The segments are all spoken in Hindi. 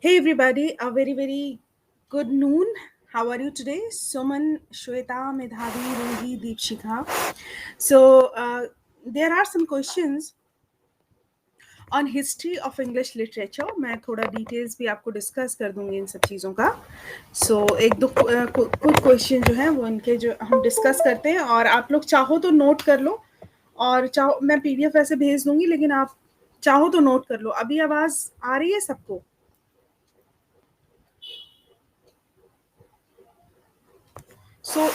Hey everybody, a very good noon. How are you today? Suman, Shweta, Medhavi, Ruhi, Deepshikha. So there are some questions on history of English literature. मैं थोड़ा डिटेल्स भी आपको डिस्कस कर दूंगी इन सब चीज़ों का. एक दो कुछ क्वेश्चन जो हैं वो इनके जो हम डिस्कस करते हैं और आप लोग चाहो तो नोट कर लो और चाहो मैं पीडीएफ ऐसे भेज दूंगी लेकिन आप चाहो तो नोट कर लो. अभी आवाज़ आ रही है सबको?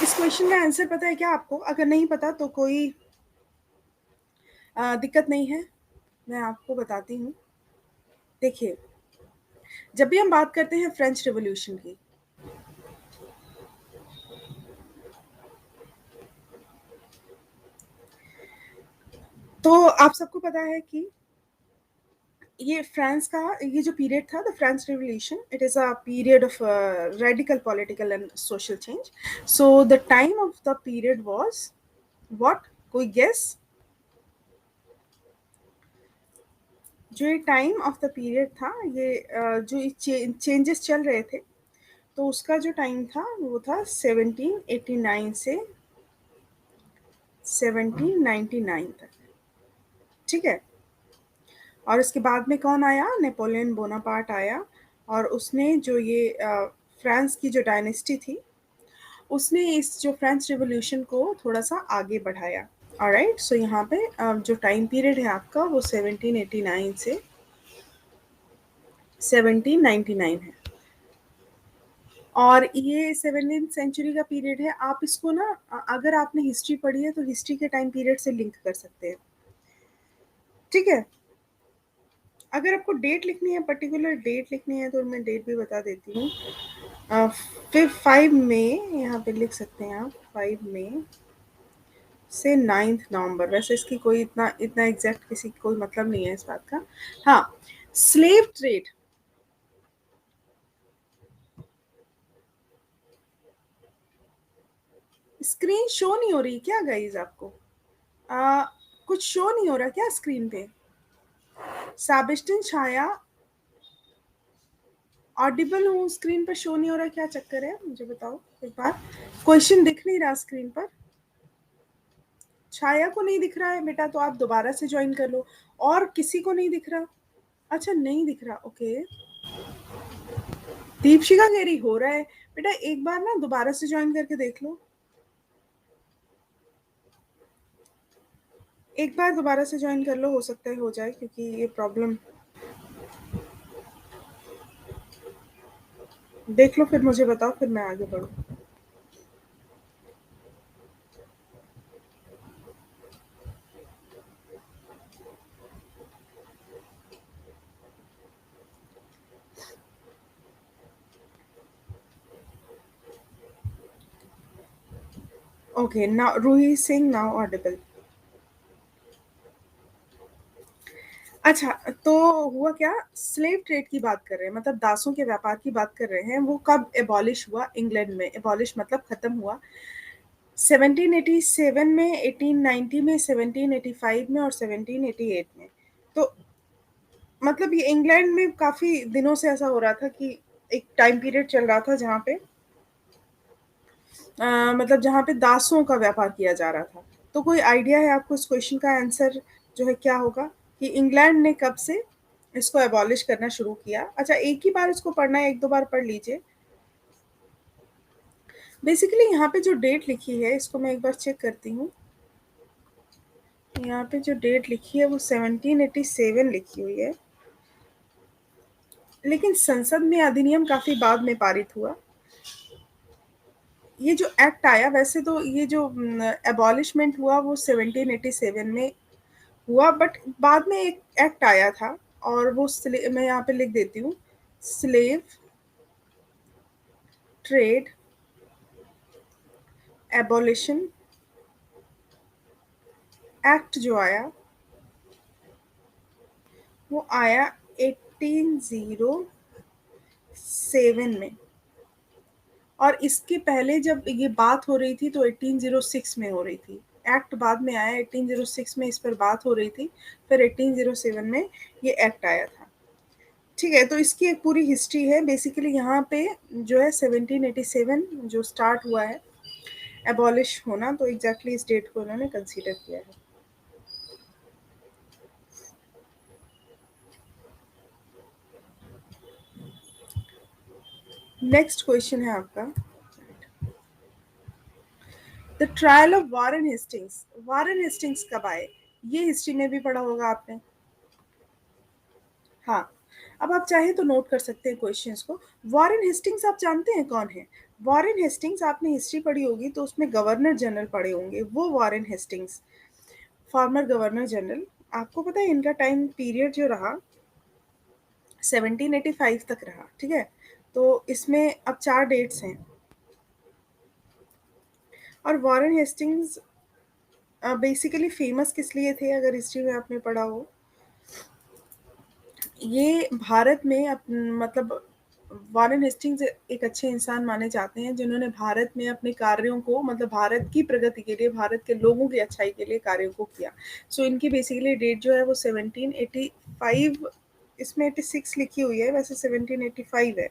इस क्वेश्चन का आंसर पता है क्या आपको? अगर नहीं पता तो कोई दिक्कत नहीं है, मैं आपको बताती हूँ. देखिए, जब भी हम बात करते हैं फ्रेंच रिवॉल्यूशन की, तो आप सबको पता है कि ये फ्रांस का ये जो पीरियड था, the French revolution, it is a period of radical political and social change. So the time of the period was what? कोई गेस? जो ये टाइम ऑफ द पीरियड था, ये जो चेंजेस चल रहे थे, तो उसका जो टाइम था वो था 1789 से 1799 तक. ठीक है. और इसके बाद में कौन आया? नेपोलियन बोनापार्ट आया और उसने जो ये फ्रांस की जो डायनेस्टी थी, उसने इस जो फ्रेंच रिवॉल्यूशन को थोड़ा सा आगे बढ़ाया. ऑलराइट. सो यहाँ पे जो टाइम पीरियड है आपका वो 1789 से 1799 है. और ये 17th सेंचुरी का पीरियड है. आप इसको ना अगर आपने हिस्ट्री पढ़ी है तो हिस्ट्री के टाइम पीरियड से लिंक कर सकते हैं. ठीक है. अगर आपको डेट लिखनी है, पर्टिकुलर डेट लिखनी है, तो मैं डेट भी बता देती हूँ. फिर 5 मई यहाँ पे लिख सकते हैं आप. 5 मई से 9 नवंबर. वैसे इसकी कोई इतना इतना एग्जैक्ट किसी कोई मतलब नहीं है इस बात का. हाँ. Slave trade. स्क्रीन शो नहीं हो रही क्या गाइज आपको? आ, कुछ शो नहीं हो रहा क्या स्क्रीन पे? साबिस्टिन छाया ऑडिबल हूँ, स्क्रीन पर शो नहीं हो रहा, क्या चक्कर है मुझे बताओ एक बार. क्वेश्चन दिख नहीं रहा स्क्रीन पर. छाया को नहीं दिख रहा है बेटा, तो आप दोबारा से ज्वाइन कर लो. और किसी को नहीं दिख रहा? अच्छा, नहीं दिख रहा. ओके. दीपशिका कह रही हो रहा है. बेटा एक बार ना दोबारा से ज्वाइन करके देख लो. एक बार दोबारा से ज्वाइन कर लो, हो सकता है हो जाए, क्योंकि ये प्रॉब्लम. देख लो फिर मुझे बताओ, फिर मैं आगे बढ़ूँ. Okay. Now Ruhi Singh now audible. अच्छा, तो हुआ क्या? स्लेव ट्रेड की बात कर रहे हैं, मतलब दासों के व्यापार की बात कर रहे हैं. वो कब एबॉलिश हुआ? इंग्लैंड में. एबॉलिश मतलब खत्म हुआ 1787 में, 1890 में, 1785 में और 1788 में. तो मतलब ये इंग्लैंड में काफी दिनों से ऐसा हो रहा था कि एक टाइम पीरियड चल रहा था जहाँ पे मतलब जहाँ पे दासों का व्यापार किया जा रहा था. तो कोई आइडिया है आपको इस क्वेश्चन का आंसर जो है क्या होगा, कि इंग्लैंड ने कब से इसको एबॉलिश करना शुरू किया? अच्छा, एक ही बार इसको पढ़ना है, एक दो बार पढ़ लीजिए. बेसिकली यहाँ पे जो डेट लिखी है, इसको मैं एक बार चेक करती हूँ. यहाँ पे जो डेट लिखी है वो 1787 लिखी हुई है, लेकिन संसद में अधिनियम काफी बाद में पारित हुआ. ये जो एक्ट आया, वैसे तो ये जो एबॉलिशमेंट हुआ वो 1787 में हुआ, बट बाद में एक एक्ट आया था. और वो मैं यहाँ पे लिख देती हूँ. स्लेव ट्रेड एबॉलिशन एक्ट जो आया वो आया 1807 में. और इसके पहले जब ये बात हो रही थी तो 1806 में हो रही थी. एक्ट बाद में आया, 1806 में इस पर बात हो रही थी, फिर 1807 में ये एक्ट आया था. ठीक है, तो इसकी एक पूरी हिस्ट्री है बेसिकली। यहाँ पे जो है 1787 जो स्टार्ट हुआ है एबॉलिश होना, तो एग्जैक्टली इस डेट को उन्होंने कंसीडर किया है। नेक्स्ट क्वेश्चन है आपका, the trial of Warren Hastings. Warren Hastings कब आए? ये हिस्ट्री में भी पढ़ा होगा आपने। हाँ, अब आप चाहें तो नोट कर सकते हैं क्वेश्चंस को। वॉरेन हेस्टिंग्स आप जानते हैं कौन है? वॉरेन हेस्टिंग्स, आपने हिस्ट्री पढ़ी होगी तो उसमें गवर्नर जनरल पढ़े होंगे, वो Warren Hastings, former governor general. आपको पता है इनका टाइम पीरियड जो रहा 1785 तक रहा, ठीक है। तो इसमें अब 4 डेट्स हैं। और वॉरेन हेस्टिंग्स बेसिकली फेमस किस लिए थे, अगर हिस्ट्री में आपने पढ़ा हो, ये भारत में मतलब वॉरेन हेस्टिंग्स एक अच्छे इंसान माने जाते हैं जिन्होंने भारत में अपने कार्यों को, मतलब भारत की प्रगति के लिए, भारत के लोगों की अच्छाई के लिए कार्यों को किया। सो इनकी बेसिकली डेट जो है वो 1785, इसमें 86 लिखी हुई है, वैसे 1785 है।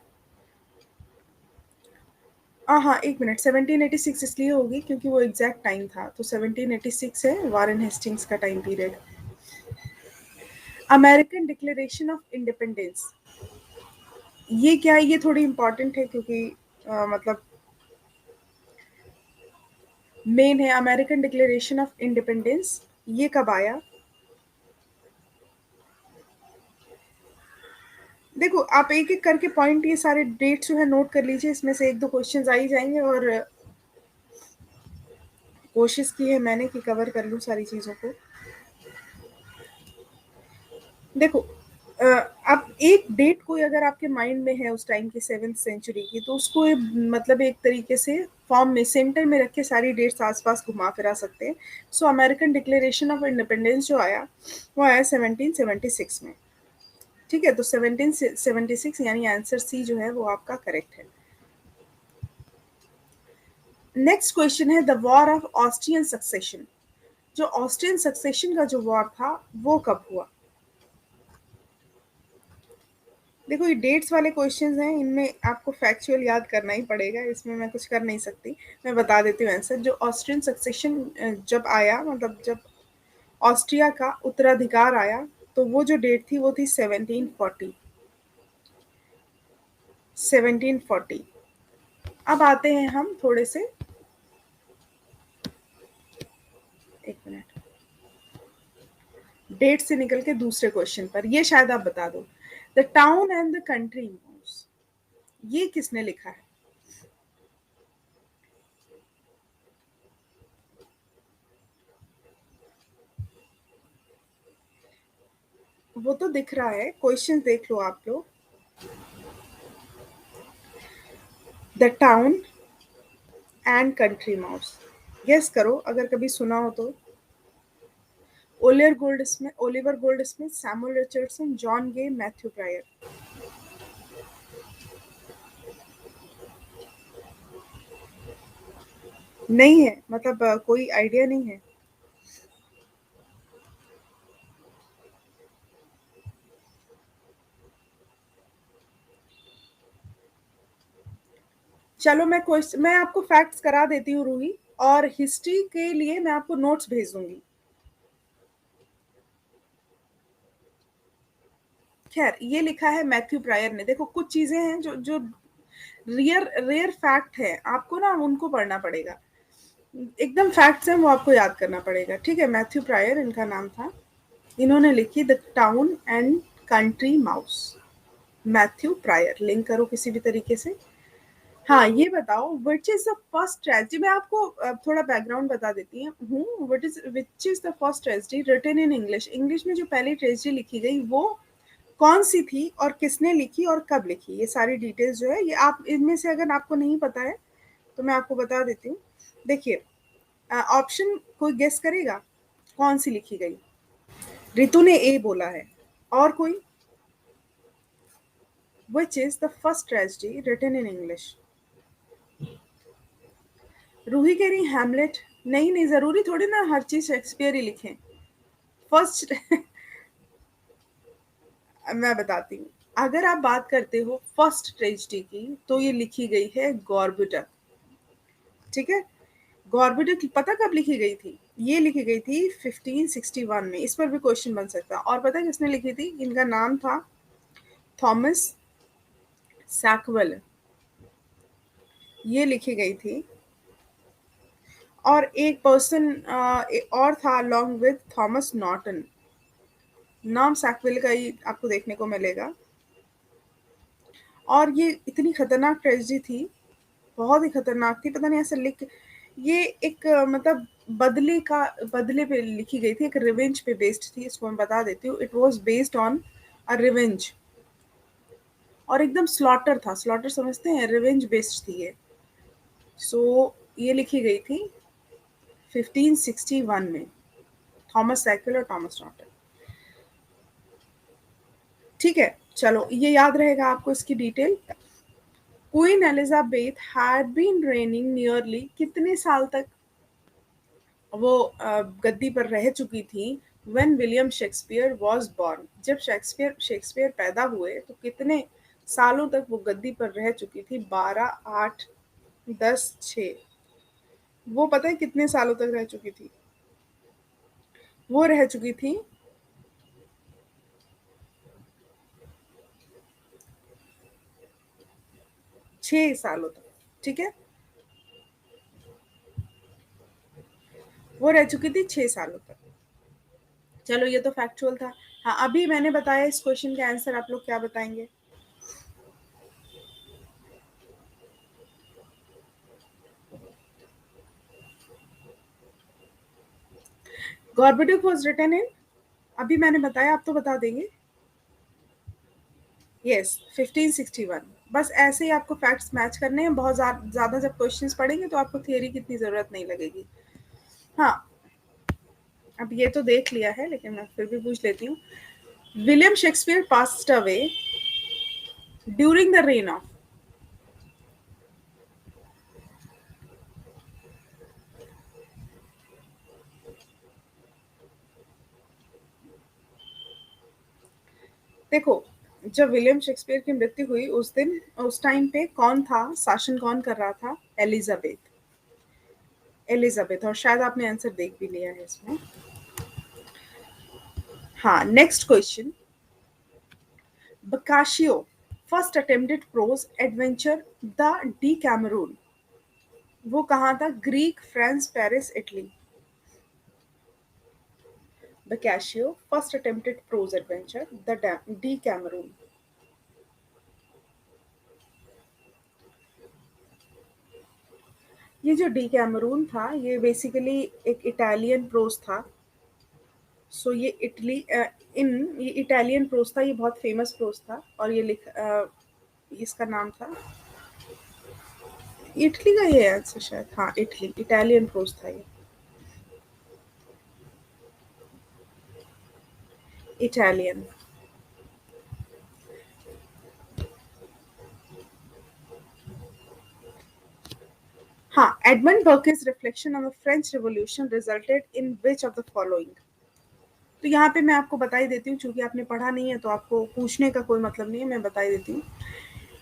हाँ, एक मिनट, 1786 इसलिए होगी क्योंकि वो एग्जैक्ट टाइम था, तो 1786 है वॉरेन हेस्टिंग्स का time period. American declaration of independence, ये क्या है? ये थोड़ी इंपॉर्टेंट है क्योंकि मतलब मेन है। अमेरिकन डिक्लेरेशन ऑफ इंडिपेंडेंस ये कब आया? देखो, आप एक एक करके पॉइंट, ये सारे डेट्स जो है नोट कर लीजिए, इसमें से एक दो क्वेश्चंस आ ही जाएंगे। और कोशिश की है मैंने कि कवर कर लूँ सारी चीज़ों को। देखो, अब एक डेट कोई अगर आपके माइंड में है उस टाइम की 7th सेंचुरी की, तो उसको मतलब एक तरीके से फॉर्म में सेंटर में रख के सारी डेट्स आसपास घुमा फिरा सकते हैं। सो अमेरिकन डिक्लेरेशन ऑफ इंडिपेंडेंस जो आया वो आया 1776 में, ठीक है। तो 1776 यानी आंसर सी जो है वो आपका करेक्ट है। नेक्स्ट क्वेश्चन है, the war of Austrian succession. जो ऑस्ट्रियन सक्सेशन का जो वॉर था वो कब हुआ? देखो, ये डेट्स वाले क्वेश्चंस हैं, इनमें आपको फैक्चुअल याद करना ही पड़ेगा, इसमें मैं कुछ कर नहीं सकती। मैं बता देती हूँ आंसर। जो ऑस्ट्रियन सक्सेशन जब आया, मतलब जब ऑस्ट्रिया का उत्तराधिकार आया, तो वो जो डेट थी वो थी 1740। 1740। अब आते हैं हम थोड़े से, एक मिनट, डेट से निकल के दूसरे क्वेश्चन पर। ये शायद आप बता दो, the town and the country mouse, ये किसने लिखा है? वो तो दिख रहा है, क्वेश्चन देख लो आप लोग। The town and country mouse, guess करो अगर कभी सुना हो तो। Oliver Goldsmith, Samuel Richardson, John Gay, Matthew Prior. नहीं है, मतलब कोई आइडिया नहीं है? चलो, मैं आपको फैक्ट्स करा देती हूँ रूही, और हिस्ट्री के लिए मैं आपको नोट्स भेज दूंगी। खैर, ये लिखा है मैथ्यू प्रायर ने। देखो, कुछ चीजें हैं जो जो रियर रेयर फैक्ट है, आपको ना उनको पढ़ना पड़ेगा। एकदम फैक्ट्स हैं वो आपको याद करना पड़ेगा, ठीक है। मैथ्यू प्रायर इनका नाम था। इन्होंने लिखी the town and country mouse. Matthew Prior, link करो किसी भी तरीके से। हाँ, ये बताओ, which is the first tragedy. मैं आपको थोड़ा बैकग्राउंड बता देती हूँ। Which is the first tragedy written in English. English में जो पहली ट्रेजेडी लिखी गई वो कौन सी थी, और किसने लिखी और कब लिखी, ये सारी डिटेल्स जो है, ये आप इनमें से अगर आपको नहीं पता है तो मैं आपको बता देती हूँ। देखिए, ऑप्शन कोई गेस करेगा कौन सी लिखी गई? रितु ने ए बोला है, और कोई? Which is the first tragedy written in English? Ruhi कह रही हैमलेट। नहीं नहीं, जरूरी थोड़ी ना हर चीज शेक्सपियर ही लिखें। फर्स्ट मैं बताती हूँ। अगर आप बात करते हो फर्स्ट ट्रेजिडी की, तो ये लिखी गई है गॉर्बेटर। ठीक है, गॉर्बेटर पता कब लिखी गई थी? ये लिखी गई थी 1561 में। इस पर भी क्वेश्चन बन सकता है। और पता है किसने लिखी थी? इनका नाम था थॉमस सैकवेल। ये लिखी गई थी। और एक पर्सन और था अलोंग विद थॉमस नॉर्टन। नाम सैकविल का ही आपको देखने को मिलेगा। और ये इतनी खतरनाक ट्रेजेडी थी, बहुत ही खतरनाक थी। पता नहीं ऐसे लिख, ये एक मतलब बदले पे लिखी गई थी, एक रिवेंज पे बेस्ड थी। इसको मैं बता देती हूँ, it was based on a revenge. और एकदम स्लॉटर था। स्लॉटर समझते हैं? रिवेंज बेस्ड थी ये। सो ये लिखी गई थी 1561 में, थॉमस सैकविल और थॉमस नॉर्टन। ठीक है, चलो ये याद रहेगा आपको इसकी detail. Queen Elizabeth had been reigning nearly, कितने साल तक वो गद्दी पर रह चुकी थी? When William Shakespeare was born, जब शेक्सपियर पैदा हुए तो कितने सालों तक वो गद्दी पर रह चुकी थी? 12, 8, 10, 6। वो पता है कितने सालों तक रह चुकी थी? वो रह चुकी थी 6 सालों तक। ठीक है, वो रह चुकी थी 6 सालों तक। चलो ये तो फैक्चुअल था। हाँ, अभी मैंने बताया इस क्वेश्चन का आंसर, आप लोग क्या बताएंगे? गॉर्बेट्यूफ वाज रिटन इन, अभी मैंने बताया, आप तो बता देंगे। यस, 1561। बस ऐसे ही आपको फैक्ट्स मैच करने हैं। बहुत ज़्यादा जब क्वेश्चंस पढ़ेंगे तो आपको थियरी की इतनी ज़रूरत नहीं लगेगी। हाँ, अब ये तो देख लिया है, लेकिन मैं फिर भी पूछ लेती हूँ। William Shakespeare passed away during the rain of, देखो, जब विलियम शेक्सपियर की मृत्यु हुई उस टाइम पे कौन था, शासन कौन कर रहा था? एलिजाबेथ। एलिजाबेथ, और शायद आपने आंसर देख भी लिया है इसमें। हाँ, next question. Boccaccio first attempted prose adventure the Decameron, वो कहाँ था? Greek, France, Paris, Italy. Boccaccio first attempted prose adventure the Decameron. ये जो डी कैमरून था, ये बेसिकली एक इटालियन प्रोज था। सो ये ये इटालियन प्रोज था, ये बहुत फेमस प्रोज था। और इसका नाम था, इटली का ये आंसर शायद, हाँ इटली, इटालियन प्रोज था ये, इटालियन। हाँ, Edmund Burke's reflection on the French revolution resulted in which of the following. तो यहाँ पे मैं आपको बता ही देती हूँ, क्योंकि आपने पढ़ा नहीं है तो आपको पूछने का कोई मतलब नहीं है, मैं बता ही देती हूँ।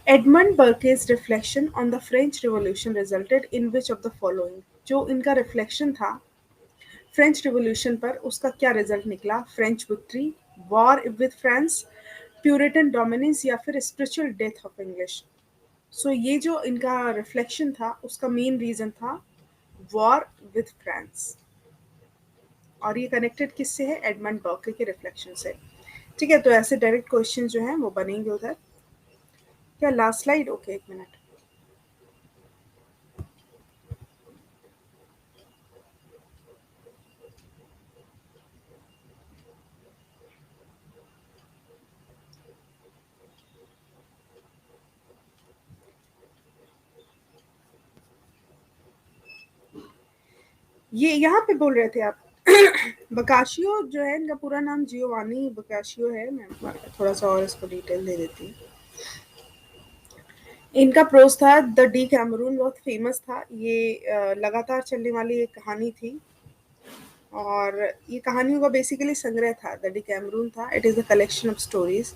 Edmund Burke's reflection on the French revolution resulted in which of the following, जो इनका रिफ्लेक्शन था फ्रेंच रिवॉल्यूशन पर, उसका क्या रिजल्ट निकला? French victory, war with France, Puritan dominance, या फिर स्पिरिचुअल डेथ ऑफ इंग्लिश। सो ये जो इनका रिफ्लेक्शन था, उसका मेन रीजन था वॉर विद फ्रांस। और ये कनेक्टेड किससे है? एडमंड बर्के के रिफ्लेक्शन से। ठीक है, तो ऐसे डायरेक्ट क्वेश्चन जो हैं वो बनेंगे उधर। क्या लास्ट स्लाइड? ओके, एक मिनट। ये यहाँ पे बोल रहे थे आप बकाशियो जो है, इनका पूरा नाम जियोवानी बकाशियो है। मैं थोड़ा सा और इसको डिटेल दे देती हूँ। इनका प्रोज था द डी कैमरून, बहुत फेमस था ये। लगातार चलने वाली एक कहानी थी। और ये कहानियों का बेसिकली संग्रह था, द डी कैमरून था। It is a collection of stories.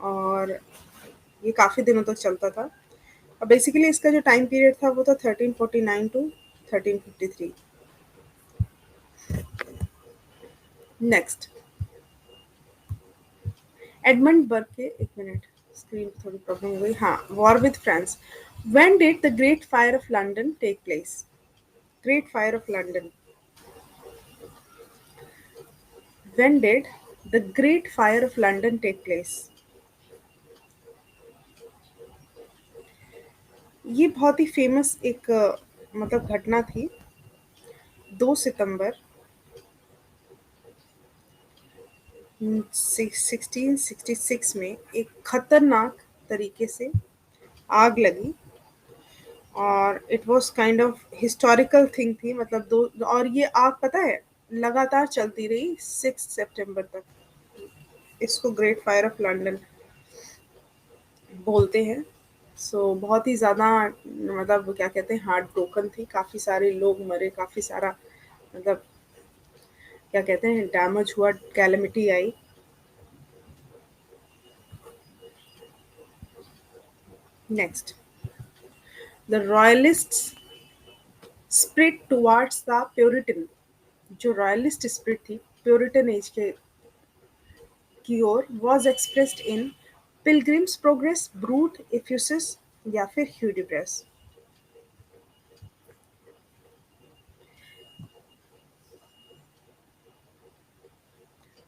और ये काफ़ी दिनों तक चलता था। और बेसिकली इसका जो टाइम पीरियड था वो था 1349 टू 1353। नेक्स्ट, एडमंड बर्ग के, एक मिनट, स्क्रीन पे थोड़ी प्रॉब्लम हो गई, हाँ, war with France. When did the great fire of London take place? Great fire of London, when did the great fire of London take place? ये बहुत ही फेमस एक मतलब घटना थी। 2 सितंबर 1666 में एक खतरनाक तरीके से आग लगी, और it was kind of historical thing थी, मतलब दो, और ये आग पता है लगातार चलती रही 6 सितंबर तक। इसको ग्रेट फायर ऑफ लंदन बोलते हैं। सो बहुत ही ज़्यादा, मतलब क्या कहते हैं, हार्ट ब्रोकन थी, काफ़ी सारे लोग मरे, काफ़ी सारा, मतलब क्या कहते हैं, डैमेज हुआ, कैलेमिटी आई। Next, the royalists spirit towards the Puritan. जो रॉयलिस्ट स्प्रिट थी प्योरिटन एज के की ओर, was expressed in Pilgrim's Progress, brute effusions, या फिर ह्यूडिब्रस।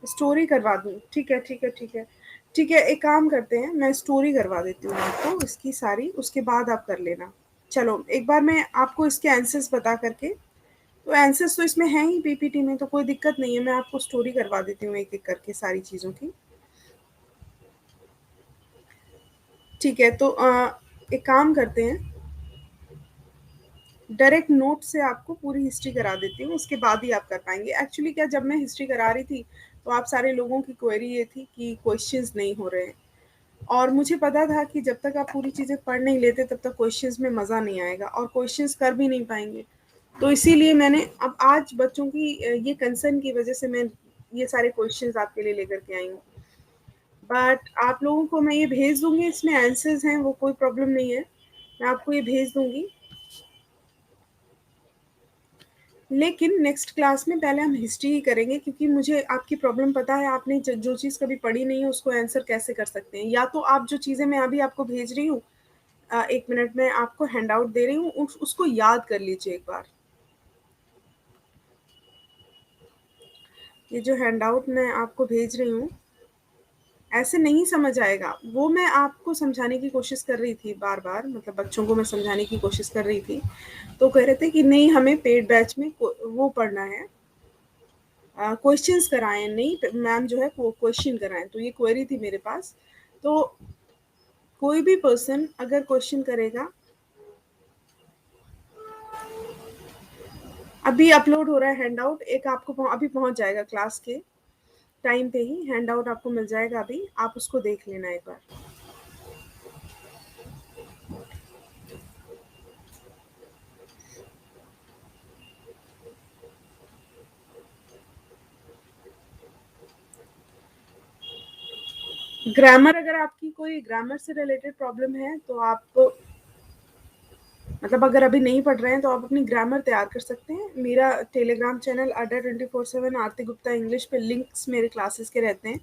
स्टोरी करवा दूँ? ठीक है, ठीक है, ठीक है। ठीक है, एक काम करते हैं, मैं स्टोरी करवा देती हूँ आपको इसकी सारी, उसके बाद आप कर लेना। चलो, एक बार मैं आपको इसके आंसर्स बता करके, तो आंसर्स तो इसमें हैं ही पीपीटी में, तो कोई दिक्कत नहीं है, मैं आपको स्टोरी करवा देती हूँ एक-एक करके सारी चीज़ों की। ठीक है, तो एक काम करते हैं, डायरेक्ट नोट से आपको पूरी हिस्ट्री करा देती हूँ, उसके बाद ही आप कर पाएँगे। एक्चुअली क्या, जब मैं हिस्ट्री करा रही थी, तो आप सारे लोगों की क्वेरी ये थी कि क्वेश्चंस नहीं हो रहे हैं, और मुझे पता था कि जब तक आप पूरी चीज़ें पढ़ नहीं लेते तब तक क्वेश्चंस में मज़ा नहीं आएगा और क्वेश्चंस कर भी नहीं पाएँगे। तो इसीलिए मैंने अब आज बच्चों की ये कंसर्न की वज़ह से मैं ये सारे क्वेश्चंस आपके लिए लेकर के आई हूँ। बट आप लोगों को मैं ये भेज दूँगी, इसमें आंसर्स हैं, वो कोई प्रॉब्लम नहीं है। मैं आपको ये भेज दूँगी। लेकिन नेक्स्ट क्लास में पहले हम हिस्ट्री ही करेंगे, क्योंकि मुझे आपकी प्रॉब्लम पता है, आपने जो चीज़ कभी पढ़ी नहीं है उसको आंसर कैसे कर सकते हैं। या तो आप जो चीज़ें मैं अभी आपको भेज रही हूँ, 1 मिनट में आपको हैंड आउट दे रही हूँ, उसको याद कर लीजिए एक बार। ये जो हैंड आउट मैं आपको भेज रही हूँ, ऐसे नहीं समझ आएगा, वो मैं आपको समझाने की कोशिश कर रही थी बार बार, मतलब बच्चों को मैं समझाने की कोशिश कर रही थी, तो कह रहे थे कि नहीं, हमें पेड बैच में वो पढ़ना है, क्वेश्चंस कराएँ, नहीं मैम जो है वो क्वेश्चन कराएँ, तो ये क्वेरी थी मेरे पास। तो कोई भी पर्सन अगर क्वेश्चन करेगा, अभी अपलोड हो रहा है हैंडआउट, एक आपको अभी पहुँच जाएगा क्लास के टाइम पे ही, हैंडआउट आपको मिल जाएगा अभी, आप उसको देख लेना एक बार। ग्रामर, अगर आपकी कोई ग्रामर से रिलेटेड प्रॉब्लम है तो आप, मतलब अगर अभी नहीं पढ़ रहे हैं तो आप अपनी ग्रामर तैयार कर सकते हैं। मेरा टेलीग्राम चैनल अड्डा 24/7 आरती गुप्ता इंग्लिश पे लिंक्स मेरे क्लासेस के रहते हैं,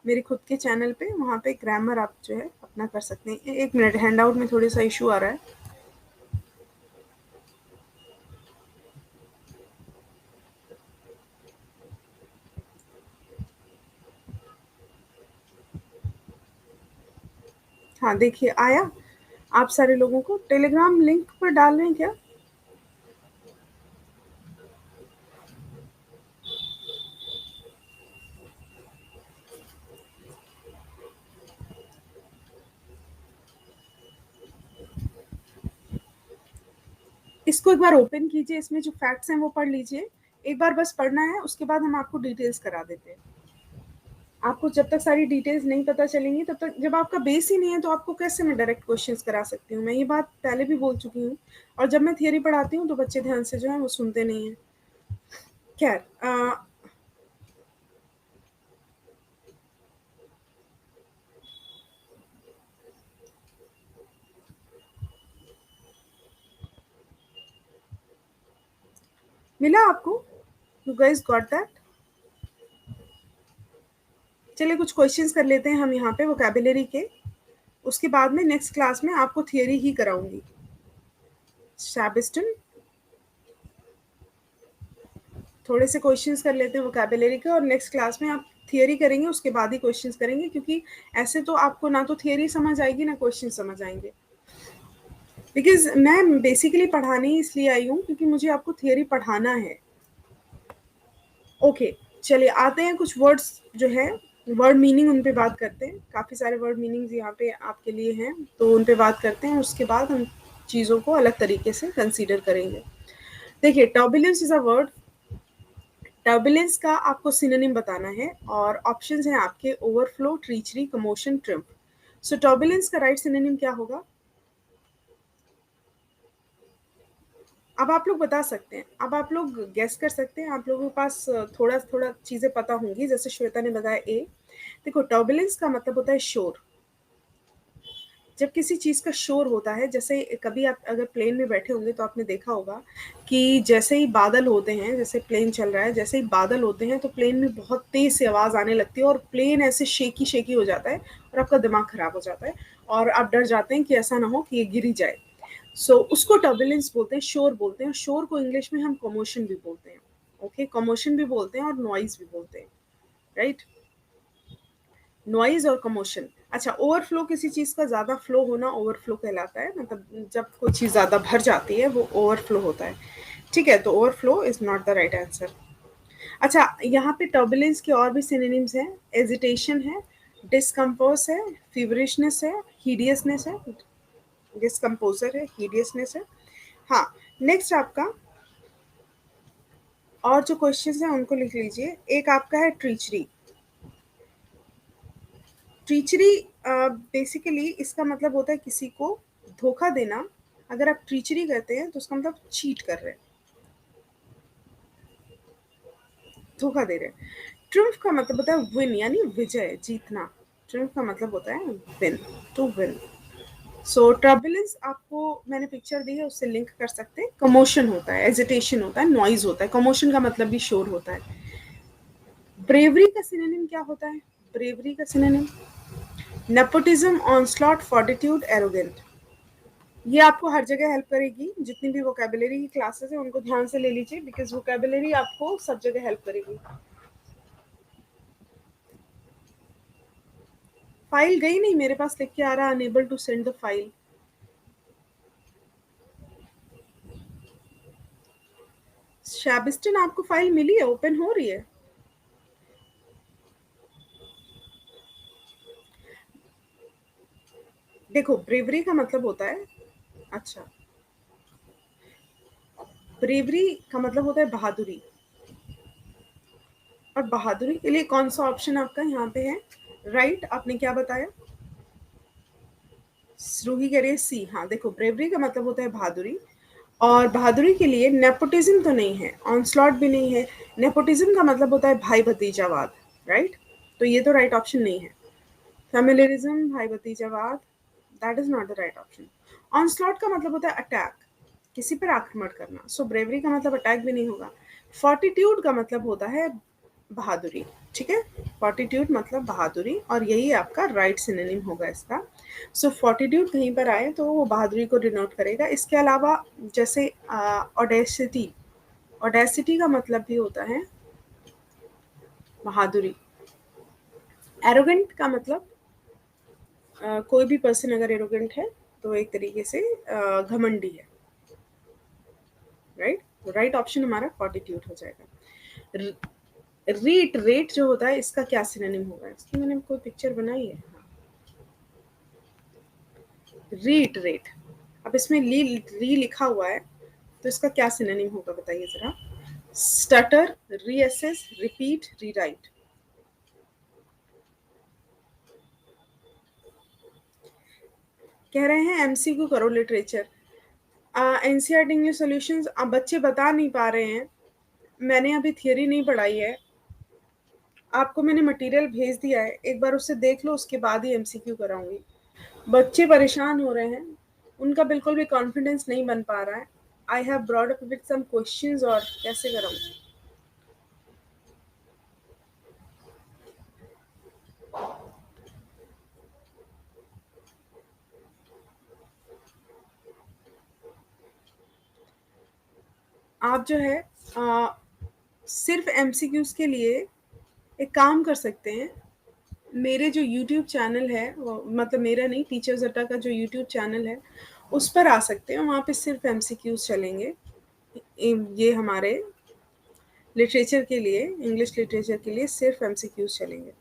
मेरे खुद के चैनल पे, वहाँ पे ग्रामर आप जो है अपना कर सकते हैं। 1 मिनट, हैंड आउट में थोड़ी सा इशू आ रहा है। हाँ, देखिए आया, आप सारे लोगों को टेलीग्राम लिंक पर डाल रहे हैं क्या? इसको एक बार ओपन कीजिए, इसमें जो फैक्ट्स हैं वो पढ़ लीजिए, एक बार बस पढ़ना है, उसके बाद हम आपको डिटेल्स करा देते हैं। आपको जब तक सारी डिटेल्स नहीं पता चलेंगी तब तक, जब आपका बेस ही नहीं है तो आपको कैसे मैं डायरेक्ट क्वेश्चंस करा सकती हूँ, मैं ये बात पहले भी बोल चुकी हूँ। और जब मैं थियरी पढ़ाती हूँ तो बच्चे ध्यान से जो है वो सुनते नहीं हैं। खैर, मिला आपको? You guys got that? चलिए कुछ क्वेश्चंस कर लेते हैं हम यहाँ पे वोकैबुलरी के, उसके बाद में नेक्स्ट क्लास में आपको थियरी ही कराऊंगी। शैबिस्टन, थोड़े से क्वेश्चंस कर लेते हैं वोकैबुलरी के और नेक्स्ट क्लास में आप थियरी करेंगे, उसके बाद ही क्वेश्चंस करेंगे, क्योंकि ऐसे तो आपको ना तो थियरी समझ आएगी ना क्वेश्चन समझ आएंगे। बिकॉज मैं बेसिकली पढ़ाने ही इसलिए आई हूँ क्योंकि मुझे आपको थियरी पढ़ाना है। ओके, चलिए आते हैं कुछ वर्ड्स जो है वर्ड मीनिंग, उन पे बात करते हैं। काफ़ी सारे वर्ड मीनिंग्स यहाँ पे आपके लिए हैं, तो उन पे बात करते हैं, उसके बाद हम चीज़ों को अलग तरीके से कंसीडर करेंगे। देखिए, turbulence is a word. Turbulence का आपको सिनोनिम बताना है और ऑप्शंस हैं आपके ओवरफ्लो, ट्रीचरी, कमोशन, ट्रिम्प। सो टर्बुलेंस का राइट सिनोनिम क्या होगा? अब आप लोग बता सकते हैं, अब आप लोग गेस कर सकते हैं, आप लोगों के पास थोड़ा थोड़ा चीज़ें पता होंगी। जैसे श्वेता ने बताया ए। देखो, टर्बुलेंस का मतलब होता है शोर। जब किसी चीज़ का शोर होता है, जैसे कभी आप अगर प्लेन में बैठे होंगे तो आपने देखा होगा कि जैसे ही बादल होते हैं, जैसे प्लेन चल रहा है, जैसे ही बादल होते हैं तो प्लेन में बहुत तेज़ से आवाज़ आने लगती है और प्लेन ऐसे शेकी शेकी हो जाता है और आपका दिमाग ख़राब हो जाता है और आप डर जाते हैं कि ऐसा ना हो कि ये गिर ही जाए। सो उसको टर्बुलेंस बोलते हैं, शोर बोलते हैं। शोर को इंग्लिश में हम कमोशन भी बोलते हैं। ओके, कमोशन भी बोलते हैं और नॉइज़ भी बोलते हैं, राइट? नॉइज़ और कमोशन। अच्छा, ओवरफ्लो, किसी चीज़ का ज़्यादा फ्लो होना ओवरफ्लो कहलाता है। मतलब जब कोई चीज़ ज़्यादा भर जाती है वो ओवरफ्लो होता है। ठीक है, तो overflow is not the right answer. अच्छा, यहाँ पे टर्बुलेंस के और भी सिनोनिम्स हैं। एजिटेशन है, डिस्कम्पोज है, फीवरिशनेस है, हीडियसनेस है। डिस्कम्पोजर है, हीडियसनेस है। हाँ, नेक्स्ट आपका और जो क्वेश्चंस हैं उनको लिख लीजिए। एक आपका है ट्रीचरी। ट्रीचरी बेसिकली इसका मतलब होता है किसी को धोखा देना। अगर आप ट्रीचरी करते हैं तो उसका मतलब चीट कर रहे हैं, धोखा दे रहे हैं। ट्रिम्फ का मतलब होता है विन, यानी विजय, जीतना। ट्रिम्फ का मतलब होता है win, to win. So turbulence आपको मैंने पिक्चर दी है, उससे लिंक कर सकते हैं। कमोशन होता है, एजिटेशन होता है, नॉइज होता है। कमोशन का मतलब भी शोर होता है। ब्रेवरी का सिनोनिम क्या होता है? ब्रेवरी का सिनोनिम नेपोटिज्म, ऑनस्लॉट, फॉर्टिट्यूड, एरोगेंट। ये आपको हर जगह हेल्प करेगी। जितनी भी वोकैबुलरी की क्लासेस है उनको ध्यान से ले लीजिए, बिकॉज वोकैबुलरी आपको सब जगह हेल्प करेगी। फाइल गई नहीं, मेरे पास लिख के आ रहा unable to send the file. शैबिस्टन, आपको फाइल मिली है? ओपन हो रही है? देखो, ब्रेवरी का मतलब होता है, अच्छा, ब्रेवरी का मतलब होता है बहादुरी। और बहादुरी के लिए कौन सा ऑप्शन आपका यहाँ पे है राइट? आपने क्या बताया? रूही कह रही है सी। हाँ, देखो, ब्रेवरी का मतलब होता है बहादुरी, और बहादुरी के लिए नेपोटिज्म तो नहीं है, ऑनस्लॉट भी नहीं है। नेपोटिज्म का मतलब होता है भाई भतीजावाद, राइट? तो ये तो राइट ऑप्शन नहीं है। फेमिलियरिज्म, भाई भतीजावाद, that is not the right option. Onslaught का मतलब होता है अटैक, किसी पर आक्रमण करना। सो ब्रेवरी का मतलब अटैक भी नहीं होगा। फोर्टिट्यूड का मतलब होता है बहादुरी, ठीक है? फोर्टिट्यूड मतलब बहादुरी, और यही आपका राइट सिनोनिम होगा इसका। सो फोर्टिट्यूड कहीं पर आए तो वो बहादुरी को डिनोट करेगा। इसके अलावा जैसे ऑडेसिटी, ऑडेसिटी का मतलब भी होता है बहादुरी। एरोगेंट का मतलब कोई भी पर्सन अगर एरोगेंट है तो एक तरीके से घमंडी है, राइट? तो राइट ऑप्शन हमारा फोर्टिट्यूड हो जाएगा। रीट, रेट जो होता है इसका क्या सिनोनिम होगा? इसकी मैंने कोई पिक्चर बनाई है। रीट, रेट। अब इसमें री लिखा हुआ है तो इसका क्या सिनोनिम होगा बताइए जरा? Stutter, reassess, repeat, rewrite. कह रहे हैं एमसीक्यू करो लिटरेचर। एनसीईआरटी इंग्लिश सॉल्यूशंस अब बच्चे बता नहीं पा रहे हैं। मैंने अभी थियरी नहीं पढ़ाई है, आपको मैंने मटेरियल भेज दिया है, एक बार उससे देख लो, उसके बाद ही एमसीक्यू कराऊंगी। बच्चे परेशान हो रहे हैं, उनका बिल्कुल भी कॉन्फिडेंस नहीं बन पा रहा है। I have brought up with some questions, और कैसे कराऊं? आप जो है सिर्फ एमसीक्यूज के लिए एक काम कर सकते हैं। मेरे जो यूट्यूब चैनल है, मतलब मेरा नहीं, टीचर्स अड्डा का जो यूट्यूब चैनल है, उस पर आ सकते हैं। वहाँ पे सिर्फ एमसीक्यूज चलेंगे। ये हमारे लिटरेचर के लिए, इंग्लिश लिटरेचर के लिए सिर्फ एमसीक्यूज चलेंगे।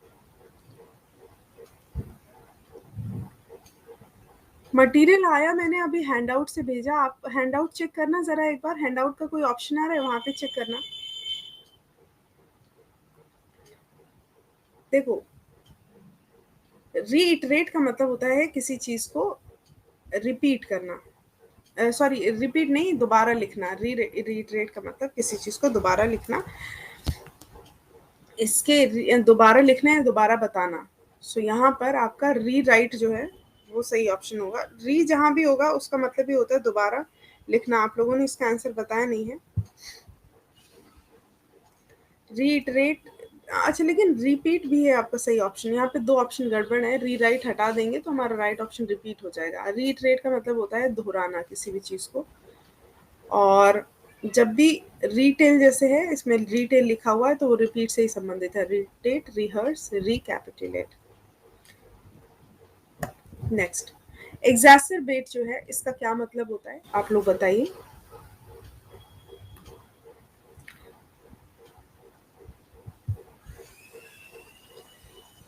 मटेरियल आया, मैंने अभी हैंडआउट से भेजा। आप हैंडआउट चेक करना ज़रा एक बार। हैंडआउट का कोई ऑप्शन आ रहा है वहाँ पे, चेक करना। देखो, रीइटरेट का मतलब होता है किसी चीज़ को रिपीट करना। सॉरी, रिपीट नहीं, दोबारा लिखना। रीइटरेट का मतलब किसी चीज़ को दोबारा लिखना। इसके दोबारा लिखना है, दोबारा बताना। सो यहाँ पर आपका री राइट जो है वो सही ऑप्शन होगा। री जहाँ भी होगा उसका मतलब ही होता है दोबारा लिखना। आप लोगों ने इसका आंसर बताया नहीं है। रीइटरेट, अच्छा, लेकिन रिपीट भी है आपका सही ऑप्शन। यहाँ पे दो ऑप्शन गड़बड़ है। री राइट हटा देंगे तो हमारा राइट ऑप्शन रिपीट हो जाएगा। रीइटरेट का मतलब होता है दोहराना किसी भी चीज़ को। और जब भी रिटेल जैसे है, इसमें रिटेल लिखा हुआ है तो वो रिपीट से ही संबंधित है। रिटेट, रिहर्स, रिकैपिटुलेट। नेक्स्ट, एग्जैसरबेट जो है, इसका क्या मतलब होता है आप लोग बताइए।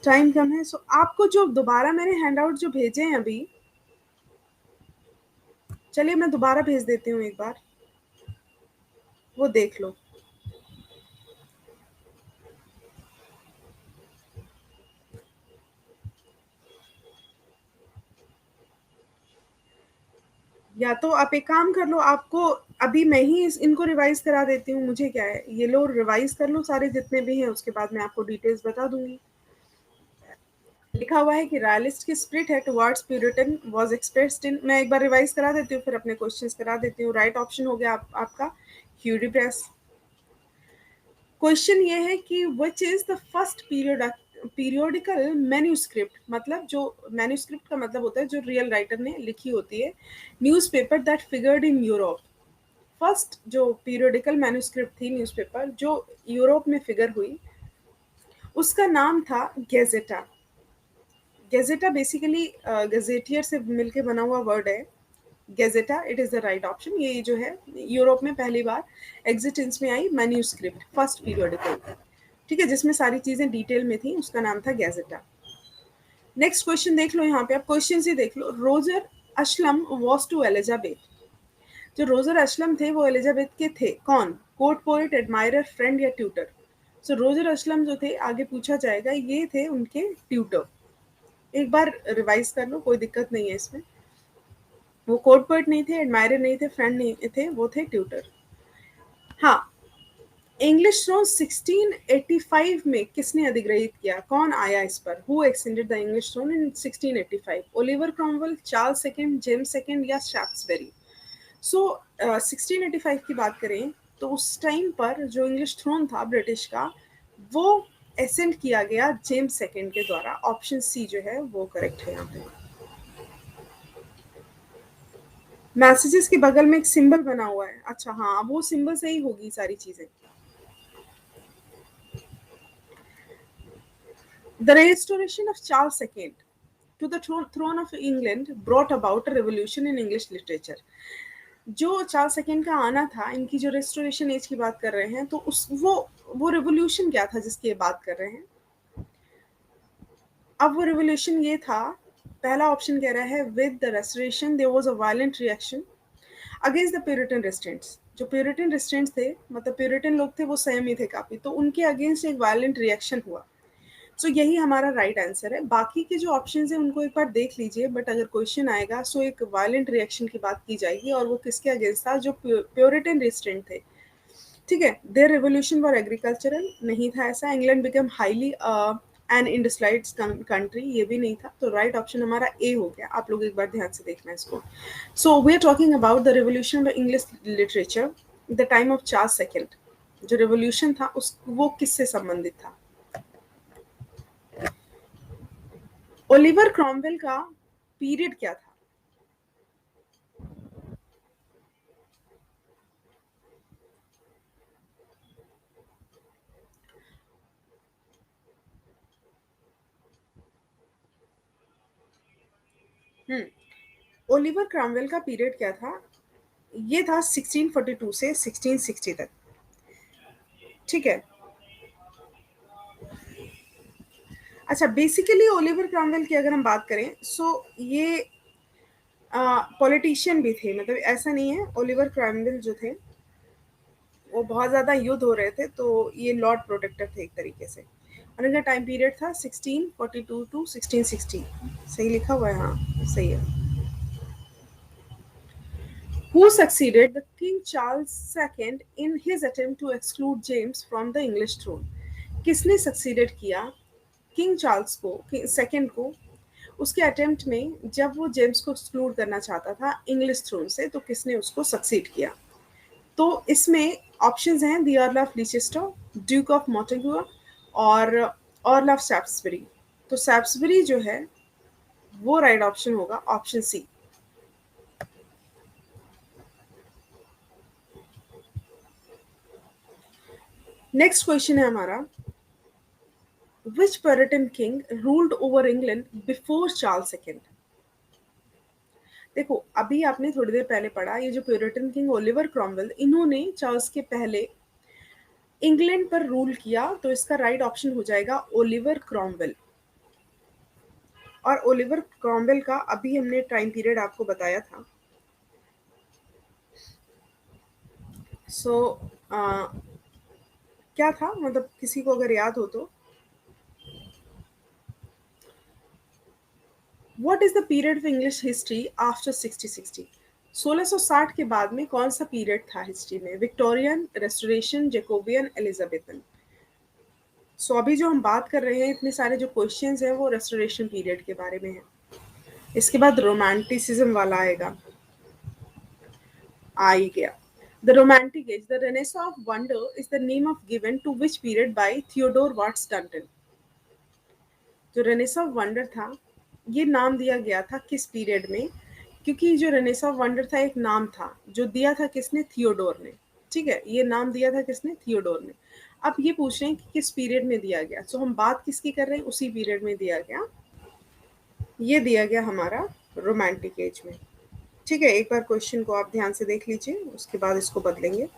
टाइम कम है, सो आपको जो दोबारा मैंने हैंडआउट जो भेजे हैं अभी, चलिए मैं दोबारा भेज देती हूँ एक बार, वो देख लो। या तो आप एक काम कर लो, आपको अभी मैं ही इनको रिवाइज करा देती हूँ, मुझे क्या है। ये लो, रिवाइज कर लो सारे जितने भी हैं, उसके बाद मैं आपको डिटेल्स बता दूंगी। लिखा हुआ है कि रॉयलिस्ट की स्प्रिट है towards Puritan was expressed in, मैं एक बार रिवाइज करा देती हूँ फिर अपने क्वेश्चंस करा देती हूँ। राइट ऑप्शन हो गया आपका ह्यूडी प्रेस। क्वेश्चन ये है कि विच is the first periodical manuscript, मतलब जो मैन्यूस्क्रिप्ट का मतलब होता है जो रियल राइटर ने लिखी होती है, newspaper that figured in Europe. First जो पीरियोडिकल मैन्यूस्क्रिप्ट थी न्यूज़पेपर जो यूरोप में फिगर हुई, उसका नाम था गेजेटा। गेजेटा बेसिकली गजेटियर से मिलके बना हुआ वर्ड है। Gazette, it is the right option. ये जो है यूरोप में पहली बार एग्जिस्टेंस में आई मैन्यूस्क्रिप्ट, फर्स्ट पीरियोडिकल, ठीक है, जिसमें सारी चीज़ें डिटेल में थी, उसका नाम था गेजेटा। नेक्स्ट क्वेश्चन देख लो, यहाँ पे आप क्वेश्चन ही देख लो। Roger Ascham was to Elizabeth. जो रोजर असलम थे वो एलिजाबेथ के थे कौन? कोर्ट पोएट, एडमायरर, फ्रेंड या ट्यूटर? सो रोजर असलम जो थे, आगे पूछा जाएगा, ये थे उनके ट्यूटर। एक बार रिवाइज कर लो, कोई दिक्कत नहीं है इसमें। वो कोर्ट पोएट नहीं थे, एडमायरर नहीं थे, फ्रेंड नहीं थे, वो थे ट्यूटर। हाँ, इंग्लिश थ्रोन 1685 में किसने अधिग्रहित किया? कौन आया इस पर? Who extended the English throne in 1685? Oliver Cromwell, Charles second, James second या शैफ्सबरी? सो 1685 की बात करें तो उस टाइम पर जो इंग्लिश थ्रोन था ब्रिटिश का, वो एसेंड किया गया जेम्स सेकंड के द्वारा। ऑप्शन सी जो है वो करेक्ट है यहाँ पे। मैसेजेस के बगल में एक सिंबल बना हुआ है, अच्छा हाँ, वो सिंबल से ही होगी सारी चीजें। The restoration of Charles II to the throne of England brought about a revolution in English literature. जो चार्ल्स सेकंड का आना था, इनकी जो रेस्टोरेशन एज की बात कर रहे हैं, तो उस वो रेवोल्यूशन क्या था जिसकी बात कर रहे हैं? अब वो रेवोल्यूशन ये था, पहला ऑप्शन कह रहा है with the restoration there was a violent reaction against the Puritan restraints. जो प्यूरिटन रेस्ट्रेंट्स थे, मतलब प्यूरिटन लोग थे, वो संयमी थे काफी, तो उनके अगेंस्ट एक वायलेंट रिएक्शन हुआ। सो यही हमारा राइट आंसर है। बाकी के जो ऑप्शन है उनको एक बार देख लीजिए, बट अगर क्वेश्चन आएगा सो एक वायलेंट रिएक्शन की बात की जाएगी, और वो किसके अगेंस्ट था? जो प्योरिटन रेस्ट्रेंट थे, ठीक है। देयर रेवोल्यूशन फॉर एग्रीकल्चरल नहीं था ऐसा। England become highly and industrialised country, ये भी नहीं था, तो राइट ऑप्शन हमारा ए हो गया। आप लोग एक बार ध्यान से देखना इसको। So we are talking about the revolution of English literature, the time of Charles second. जो रेवोल्यूशन था उस वो किससे संबंधित था? ओलिवर क्रॉमवेल का पीरियड क्या था? ओलिवर क्रॉमवेल का पीरियड क्या था? ये था 1642 से 1660 तक। ठीक है। अच्छा, बेसिकली ओलिवर क्रॉमवेल की अगर हम बात करें, सो ये पॉलिटिशियन भी थे, मतलब ऐसा नहीं है, ओलिवर क्रॉमवेल जो थे वो बहुत ज़्यादा युद्ध हो रहे थे, तो ये लॉर्ड प्रोटेक्टर थे एक तरीके से। और इनका टाइम पीरियड था 1642 टू 1660। सही लिखा हुआ है? हाँ सही है। Who succeeded the King Charles II in his attempt to exclude James from the English throne? किसने सक्सीडेड किया किंग चार्ल्स को, सेकंड को, उसके अटेम्प्ट में जब वो जेम्स को एक्सक्लूड करना चाहता था इंग्लिश थ्रोन से, तो किसने उसको सक्सीड किया? तो इसमें ऑप्शंस हैं, the Earl of Leicester, Duke of Montagu और अर्ल ऑफ सैप्सबरी। तो सैप्सबरी जो है वो राइट ऑप्शन होगा, ऑप्शन सी। नेक्स्ट क्वेश्चन है हमारा, which Puritan king ruled over England before Charles second? देखो, अभी आपने थोड़ी देर पहले पढ़ा, ये जो प्यूरिटन किंग ओलिवर क्रॉमवेल, इन्होंने चार्ल्स के पहले इंग्लैंड पर रूल किया, तो इसका राइट ऑप्शन हो जाएगा ओलिवर क्रॉमवेल। और ओलिवर क्रॉमवेल का अभी हमने टाइम पीरियड आपको बताया था। सो क्या था, मतलब किसी को अगर याद हो तो, what is the period of English history after 1660? 1660 के बाद में कौन सा पीरियड था हिस्ट्री में? Victorian, Restoration, Jacobean, Elizabethan. So अभी जो हम बात कर रहे हैं, इतने सारे जो क्वेश्चंस हैं वो रेस्टोरेशन पीरियड के बारे में है। इसके बाद रोमांटिसिज्म वाला आएगा, आ ही गया। The romantic age, the renaissance of wonder is the name of given to which period by Theodore Watts Dunton. जो रेनेसां ऑफ वंडर था, ये नाम दिया गया था किस पीरियड में? क्योंकि जो रेनेसां ऑफ वंडर था एक नाम था जो दिया था किसने? थियोडोर ने। ठीक है, ये नाम दिया था किसने? थियोडोर ने। अब ये पूछ रहे हैं कि किस पीरियड में दिया गया, सो हम बात किसकी कर रहे हैं? उसी पीरियड में दिया गया। ये दिया गया हमारा रोमांटिक एज में। ठीक है, एक बार क्वेश्चन को आप ध्यान से देख लीजिए, उसके बाद इसको बदलेंगे।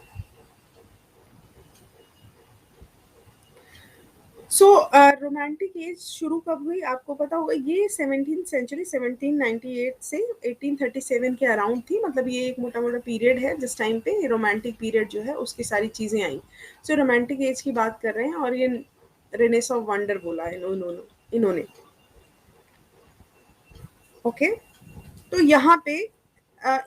सो रोमांटिक एज शुरू कब हुई आपको पता होगा, ये 17th सेंचुरी 1798 से 1837 के अराउंड थी। मतलब ये एक मोटा मोटा पीरियड है जिस टाइम पे रोमांटिक पीरियड जो है उसकी सारी चीज़ें आई। सो रोमांटिक एज की बात कर रहे हैं, और ये रेनेस ऑफ वंडर बोला है इन्होंने। ओके, तो यहाँ पे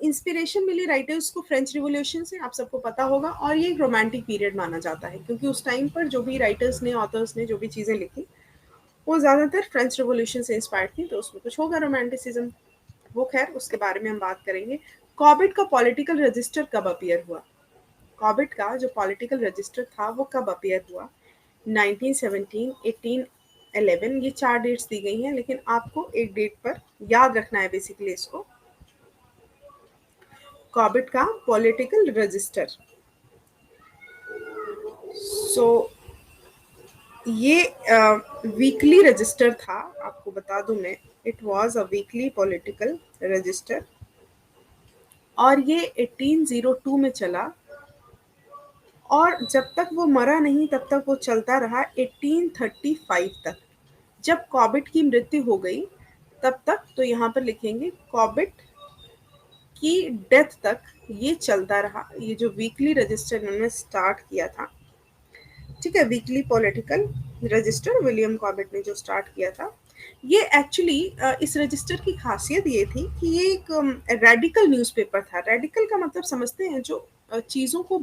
इंस्पिरेशन मिली राइटर्स को फ्रेंच रिवॉल्यूशन से, आप सबको पता होगा, और ये एक रोमांटिक पीरियड माना जाता है क्योंकि उस टाइम पर जो भी राइटर्स ने, ऑथर्स ने जो भी चीज़ें लिखी वो ज़्यादातर फ्रेंच रिवॉल्यूशन से इंस्पायर्ड थी, तो उसमें कुछ होगा रोमांटिसिज्म। वो खैर उसके बारे में हम बात करेंगे। कॉबिट का पॉलिटिकल रजिस्टर कब अपीयर हुआ? कॉबिट का जो पॉलिटिकल रजिस्टर था वो कब अपीयर हुआ? 1917, 1811, ये 4 डेट्स दी गई हैं, लेकिन आपको एक डेट पर याद रखना है बेसिकली इसको। कॉबिट का पॉलिटिकल रजिस्टर, सो ये वीकली रजिस्टर था, आपको बता दूं मैं, it was a weekly political register, और ये 1802 में चला, और जब तक वो मरा नहीं तब तक वो चलता रहा 1835 तक। जब कॉबिट की मृत्यु हो गई तब तक, तो यहाँ पर लिखेंगे कॉबिट की डेथ तक ये चलता रहा। ये जो वीकली रजिस्टर इन्होंने स्टार्ट किया था, ठीक है, weekly political register William Corbett ने जो स्टार्ट किया था, ये एक्चुअली इस रजिस्टर की खासियत ये थी कि ये एक रेडिकल न्यूज़पेपर था। रेडिकल का मतलब समझते हैं, जो चीज़ों को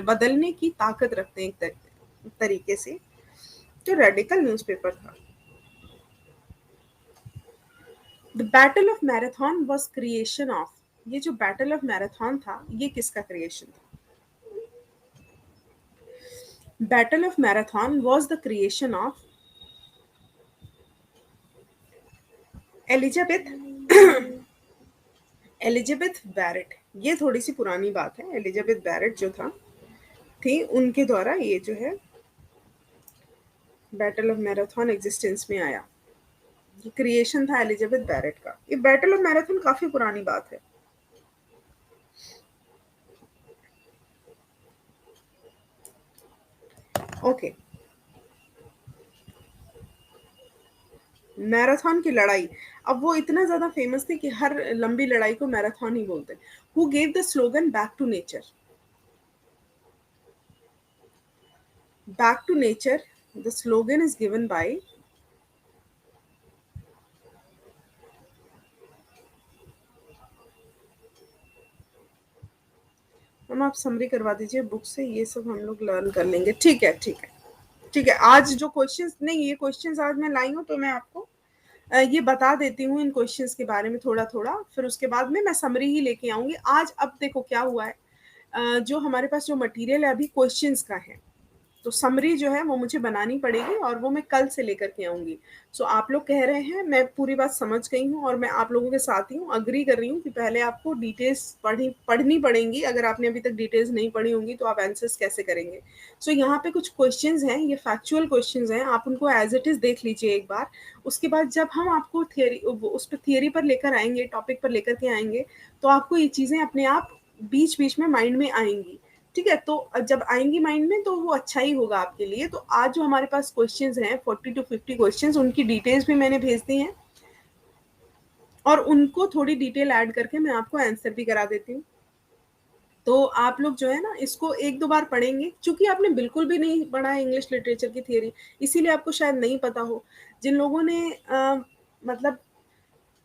बदलने की ताकत रखते हैं एक तरीके से। तो रेडिकल न्यूज़पेपर था। The battle of Marathon was creation of, ये जो बैटल ऑफ मैराथन था ये किसका क्रिएशन था? Battle of Marathon was the creation of Elizabeth Elizabeth Barrett. ये थोड़ी सी पुरानी बात है। एलिजाबेथ बैरेट जो था थी उनके द्वारा ये जो है बैटल ऑफ मैराथन एग्जिस्टेंस में आया। ये क्रिएशन था एलिजाबेथ बैरेट का। ये बैटल ऑफ मैराथन काफी पुरानी बात है। ओके, मैराथन की लड़ाई, अब वो इतना ज्यादा फेमस थी कि हर लंबी लड़ाई को मैराथन ही बोलते। Who gave the slogan back to nature? Back to nature, the slogan is given by हम। आप समरी करवा दीजिए बुक से, ये सब हम लोग लर्न कर लेंगे। ठीक है ठीक है ठीक है। आज जो क्वेश्चंस, नहीं ये क्वेश्चंस आज मैं लाई हूँ तो मैं आपको ये बता देती हूँ इन क्वेश्चंस के बारे में थोड़ा थोड़ा, फिर उसके बाद में मैं समरी ही लेके आऊंगी आज। अब देखो क्या हुआ है, जो हमारे पास जो मटेरियल है अभी क्वेश्चंस का है, तो समरी जो है वो मुझे बनानी पड़ेगी और वो मैं कल से लेकर के आऊंगी। सो आप लोग कह रहे हैं, मैं पूरी बात समझ गई हूँ और मैं आप लोगों के साथ ही हूँ, अग्री कर रही हूँ कि पहले आपको डिटेल्स पढ़नी पड़ेंगी। अगर आपने अभी तक डिटेल्स नहीं पढ़ी होंगी तो आप आंसर्स कैसे करेंगे? सो यहाँ पे कुछ क्वेश्चंस हैं, ये फैक्चुअल क्वेश्चंस हैं, आप उनको एज इट इज देख लीजिए एक बार। उसके बाद जब हम आपको थियरी, उस पर थियरी पर लेकर आएंगे, टॉपिक पर लेकर के आएंगे, तो आपको ये चीजें अपने आप बीच बीच में माइंड में आएंगी। ठीक है, तो जब आएंगी माइंड में तो वो अच्छा ही होगा आपके लिए। तो आज जो हमारे पास क्वेश्चंस हैं 40 to 50 क्वेश्चंस, उनकी डिटेल्स भी मैंने भेज दी हैं और उनको थोड़ी डिटेल ऐड करके मैं आपको आंसर भी करा देती हूँ। तो आप लोग जो है ना इसको एक दो बार पढ़ेंगे, क्योंकि आपने बिल्कुल भी नहीं पढ़ा है इंग्लिश लिटरेचर की थियरी, इसीलिए आपको शायद नहीं पता हो। जिन लोगों ने मतलब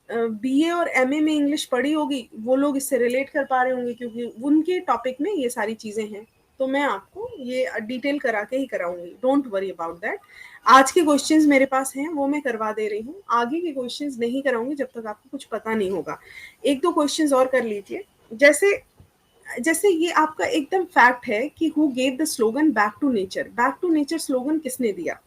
बीए और एमए में इंग्लिश पढ़ी होगी वो लोग इससे रिलेट कर पा रहे होंगे, क्योंकि उनके टॉपिक में ये सारी चीजें हैं। तो मैं आपको ये डिटेल करा के ही कराऊंगी, डोंट वरी अबाउट दैट। आज के क्वेश्चंस मेरे पास हैं वो मैं करवा दे रही हूँ, आगे के क्वेश्चंस नहीं कराऊंगी जब तक आपको कुछ पता नहीं होगा। एक दो क्वेश्चंस और कर लीजिए। जैसे जैसे ये आपका एकदम फैक्ट है कि who gave the slogan back to nature? Back to nature slogan किसने दिया?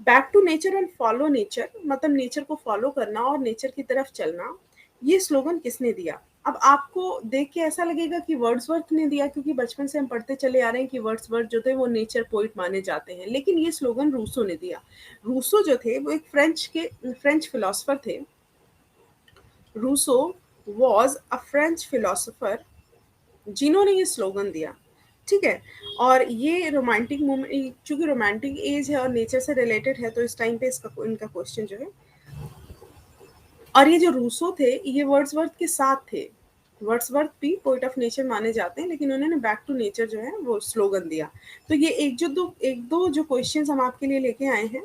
Back to nature and follow nature, मतलब नेचर को फॉलो करना और नेचर की तरफ चलना, ये स्लोगन किसने दिया? अब आपको देख के ऐसा लगेगा कि वर्ड्सवर्थ ने दिया, क्योंकि बचपन से हम पढ़ते चले आ रहे हैं कि वर्ड्सवर्थ जो थे वो नेचर पोइट माने जाते हैं, लेकिन ये स्लोगन रूसो ने दिया। रूसो जो थे वो एक फ्रेंच फिलोसफर थे। Rousseau was a French philosopher जिन्होंने ये स्लोगन दिया। ठीक है, और ये रोमांटिक मूवमेंट, चूंकि रोमांटिक एज है और नेचर से रिलेटेड है, तो इस टाइम पे इसका इनका क्वेश्चन जो है। और ये जो रूसो थे ये वर्ड्सवर्थ के साथ थे। वर्ड्सवर्थ भी पोइट ऑफ नेचर माने जाते हैं, लेकिन उन्होंने बैक टू नेचर जो है वो स्लोगन दिया। तो ये एक दो जो क्वेश्चंस हम आपके लिए लेके आए हैं,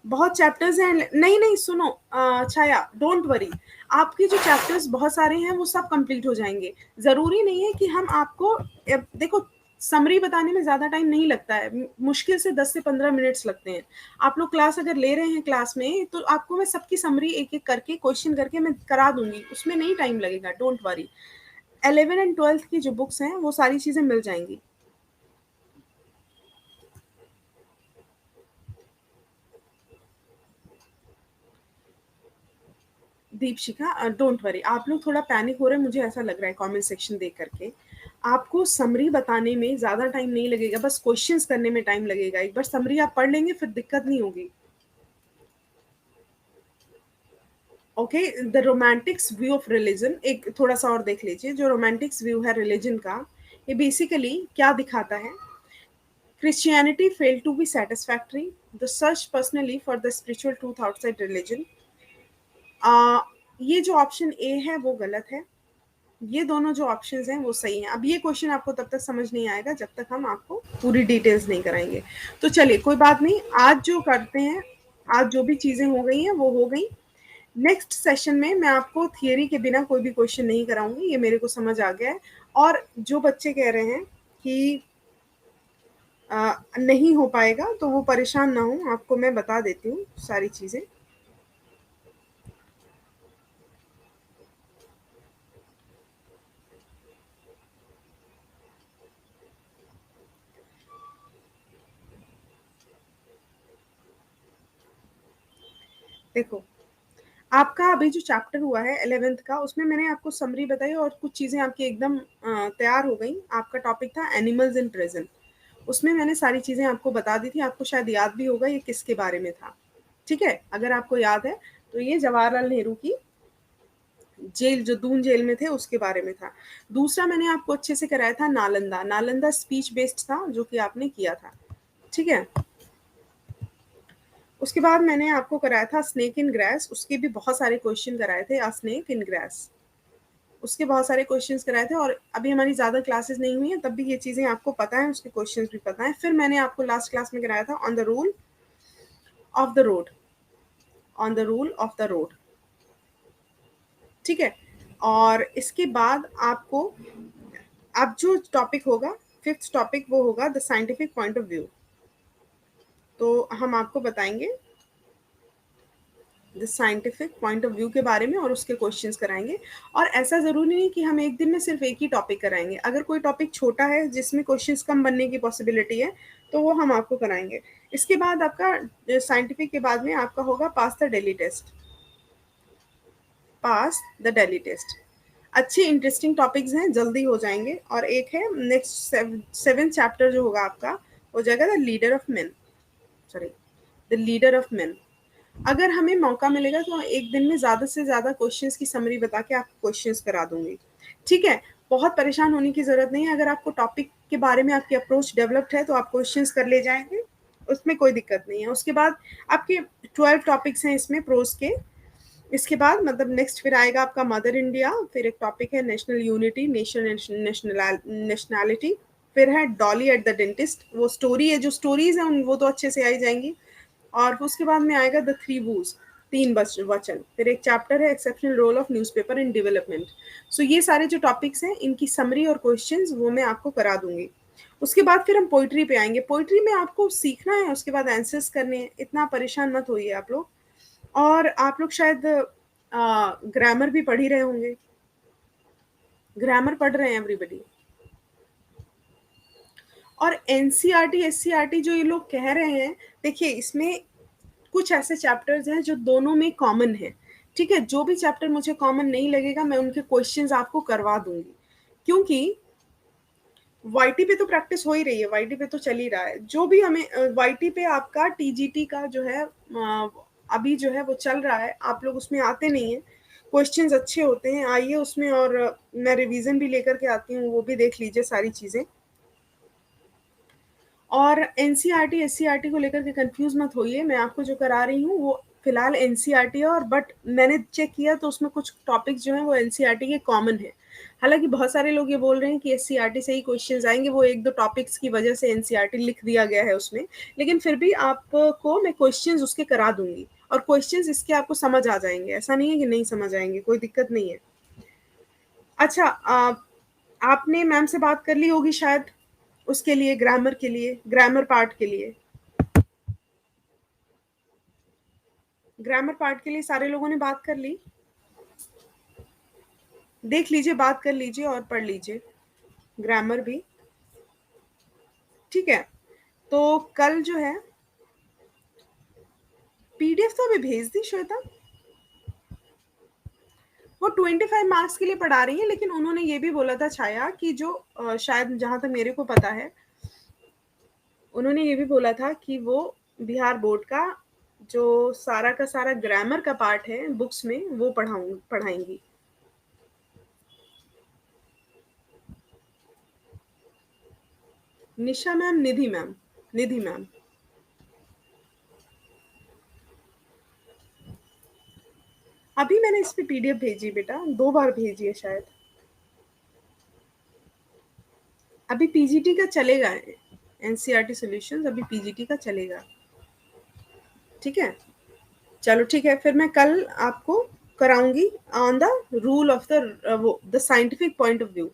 बहुत चैप्टर्स हैं। नहीं नहीं सुनो छाया, डोंट वरी, आपके जो चैप्टर्स बहुत सारे हैं वो सब कंप्लीट हो जाएंगे। जरूरी नहीं है कि हम आपको देखो समरी बताने में ज्यादा टाइम नहीं लगता है, मुश्किल से 10 से 15 मिनट्स लगते हैं। आप लोग क्लास अगर ले रहे हैं क्लास में, तो आपको मैं सबकी समरी एक एक करके क्वेश्चन करके मैं करा दूंगी, उसमें नहीं टाइम लगेगा, डोंट वरी। 11 एंड 12 की जो बुक्स हैं वो सारी चीजें मिल जाएंगी। दीपशिखा डोंट वरी, आप लोग थोड़ा पैनिक हो रहे हैं मुझे ऐसा लग रहा है कमेंट सेक्शन देख करके। आपको समरी बताने में ज़्यादा टाइम नहीं लगेगा, बस क्वेश्चंस करने में टाइम लगेगा। एक बार समरी आप पढ़ लेंगे फिर दिक्कत नहीं होगी। Okay, the Romantics view of religion एक थोड़ा सा और देख लीजिए। जो रोमांटिक्स व्यू है रिलीजन का, ये बेसिकली क्या दिखाता है? Christianity fail to be satisfactory, the search personally for the spiritual truth outside religion. ये जो ऑप्शन ए है वो गलत है, ये दोनों जो ऑप्शंस हैं वो सही हैं। अब ये क्वेश्चन आपको तब तक समझ नहीं आएगा जब तक हम आपको पूरी डिटेल्स नहीं कराएंगे। तो चलिए कोई बात नहीं, आज जो करते हैं, आज जो भी चीज़ें हो गई हैं वो हो गई। नेक्स्ट सेशन में मैं आपको थियरी के बिना कोई भी क्वेश्चन नहीं कराऊंगी, ये मेरे को समझ आ गया है। और जो बच्चे कह रहे हैं कि नहीं हो पाएगा तो वो परेशान ना हो, आपको मैं बता देती हूँ सारी चीज़ें। देखो, आपका अभी जो चैप्टर हुआ है 11th का, उसमें मैंने आपको समरी बताई और कुछ चीज़ें आपकी एकदम तैयार हो गई। आपका टॉपिक था एनिमल्स इन प्रिजन, उसमें मैंने सारी चीज़ें आपको बता दी थी। आपको शायद याद भी होगा ये किसके बारे में था। ठीक है, अगर आपको याद है तो ये जवाहरलाल नेहरू की जेल, जो दून जेल में थे, उसके बारे में था। दूसरा मैंने आपको अच्छे से कराया था नालंदा। नालंदा स्पीच बेस्ड था जो कि आपने किया था। ठीक है, उसके बाद मैंने आपको कराया था स्नेक इन ग्रास, उसके भी बहुत सारे क्वेश्चन कराए थे। आ स्नेक इन ग्रास, उसके बहुत सारे क्वेश्चंस कराए थे। और अभी हमारी ज़्यादा क्लासेस नहीं हुई हैं, तब भी ये चीज़ें आपको पता है, उसके क्वेश्चंस भी पता है। फिर मैंने आपको लास्ट क्लास में कराया था on the rule of the road, on the rule of the road. ठीक है, और इसके बाद आपको अब जो टॉपिक होगा, फिफ्थ टॉपिक, वो होगा the scientific point of view. तो हम आपको बताएंगे the scientific point of view के बारे में और उसके क्वेश्चंस कराएंगे। और ऐसा ज़रूरी नहीं कि हम एक दिन में सिर्फ एक ही टॉपिक कराएंगे। अगर कोई टॉपिक छोटा है जिसमें क्वेश्चंस कम बनने की पॉसिबिलिटी है, तो वो हम आपको कराएंगे। इसके बाद आपका साइंटिफिक के बाद में आपका होगा pass the daily test, pass the daily test. अच्छे इंटरेस्टिंग टॉपिक्स हैं, जल्दी हो जाएंगे। और एक है नेक्स्ट सेवन चैप्टर जो होगा आपका, हो जाएगा the leader of main, sorry, the leader of main. अगर हमें मौका मिलेगा तो एक दिन में ज़्यादा से ज़्यादा क्वेश्चंस की समरी बता के आपको क्वेश्चंस करा दूंगी। ठीक है, बहुत परेशान होने की ज़रूरत नहीं है। अगर आपको टॉपिक के बारे में आपकी अप्रोच डेवलप्ड है तो आप क्वेश्चंस कर ले जाएंगे, उसमें कोई दिक्कत नहीं है। उसके बाद आपके 12 टॉपिक्स हैं इसमें प्रोज के। इसके बाद मतलब नेक्स्ट फिर आएगा आपका मदर इंडिया, फिर एक टॉपिक है नेशनल यूनिटी, नेशनैलिटी। फिर है डॉली एट द डेंटिस्ट, वो स्टोरी है, जो स्टोरीज हैं वो तो अच्छे से आई जाएंगी। और उसके बाद में आएगा द थ्री वूज, तीन वचन। फिर एक चैप्टर है exceptional role of newspaper in development. So ये सारे जो टॉपिक्स हैं, इनकी समरी और क्वेश्चंस वो मैं आपको करा दूंगी। उसके बाद फिर हम पोइट्री पे आएंगे। पोइट्री में आपको सीखना है, उसके बाद आंसर्स करने हैं। इतना परेशान मत होइए आप लोग। और आप लोग शायद ग्रामर भी पढ़ ही रहे होंगे, ग्रामर पढ़ रहे हैं एवरीबडी। और एनसीईआरटी एससीईआरटी जो ये लोग कह रहे हैं, देखिए इसमें कुछ ऐसे चैप्टर्स हैं जो दोनों में कॉमन है। ठीक है, जो भी चैप्टर मुझे कॉमन नहीं लगेगा मैं उनके क्वेश्चंस आपको करवा दूंगी, क्योंकि वाईटी पे तो प्रैक्टिस हो ही रही है, वाईटी पे तो चल ही रहा है। जो भी हमें वाईटी पे आपका टीजीटी का जो है अभी जो है वो चल रहा है, आप लोग उसमें आते नहीं हैं। क्वेश्चंस अच्छे होते हैं, आइए उसमें। और मैं रिवीजन भी लेकर के आती हूँ, वो भी देख लीजिए सारी चीज़ें। और एनसीईआरटी एससीईआरटी को लेकर के कंफ्यूज मत होइए, मैं आपको जो करा रही हूँ वो फिलहाल एनसीईआरटी है। और बट मैंने चेक किया तो उसमें कुछ टॉपिक्स जो हैं वो एनसीईआरटी के कॉमन है। हालांकि बहुत सारे लोग ये बोल रहे हैं कि एससीईआरटी से ही क्वेश्चंस आएंगे, वो एक दो टॉपिक्स की वजह से एनसीईआरटी लिख दिया गया है उसमें। लेकिन फिर भी आपको मैं क्वेश्चंस उसके करा दूंगी, और क्वेश्चंस इसके आपको समझ आ जाएंगे। ऐसा नहीं है कि नहीं समझ आएंगे, कोई दिक्कत नहीं है। अच्छा, आपने मैम से बात कर ली होगी शायद, उसके लिए, ग्रामर के लिए, ग्रामर पार्ट के लिए, ग्रामर पार्ट के लिए सारे लोगों ने बात कर ली। देख लीजिए, बात कर लीजिए और पढ़ लीजिए ग्रामर भी। ठीक है, तो कल जो है पीडीएफ तो अभी भेज दी श्वेता। वो 25 मार्क्स के लिए पढ़ा रही है, लेकिन उन्होंने ये भी बोला था छाया कि जो शायद जहां तक मेरे को पता है, उन्होंने ये भी बोला था कि वो बिहार बोर्ड का जो सारा का सारा ग्रामर का पार्ट है बुक्स में, वो पढ़ाएंगी। निशा मैम, निधि मैम, निधि मैम। अभी मैंने इस पे पीडीएफ भेजी बेटा, 2 बार भेजी है शायद। अभी पीजीटी का चलेगा, एनसीईआरटी सॉल्यूशंस अभी पीजीटी का चलेगा। ठीक है, चलो ठीक है, फिर मैं कल आपको कराऊंगी on the rule of the वो the scientific point of view.